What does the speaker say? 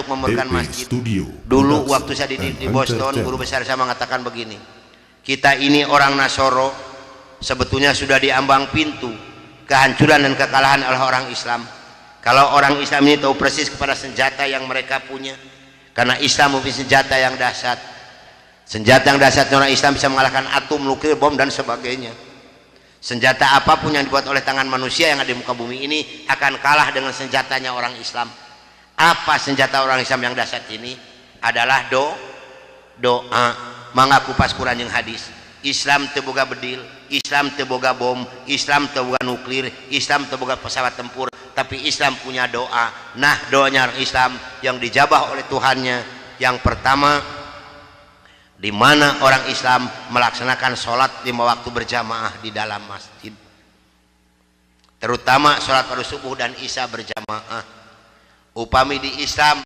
untuk memurkan DP masjid. Studio Dulu Production waktu saya di and Boston, Entertainment. guru besar saya mengatakan begini, kita ini orang Nasoro sebetulnya sudah diambang pintu kehancuran dan kekalahan oleh orang Islam. Kalau orang Islam ini tahu persis kepada senjata yang mereka punya, karena Islam mempunyai senjata yang dahsyat. Senjata yang dahsyat orang Islam bisa mengalahkan atom, nuklir, bom dan sebagainya. Senjata apapun yang dibuat oleh tangan manusia yang ada di muka bumi ini akan kalah dengan senjatanya orang Islam. Apa senjata orang Islam yang dahsyat ini? Adalah doa. Mangga kupas Quran yang hadis. Islam teboga bedil, Islam teboga bom, Islam teboga nuklir, Islam teboga pesawat tempur, tapi Islam punya doa. Nah, doanya orang Islam yang dijabah oleh Tuhannya, yang pertama, di mana orang Islam melaksanakan sholat 5 waktu berjamaah di dalam masjid, terutama sholat pada subuh dan isya berjamaah. Upami di Islam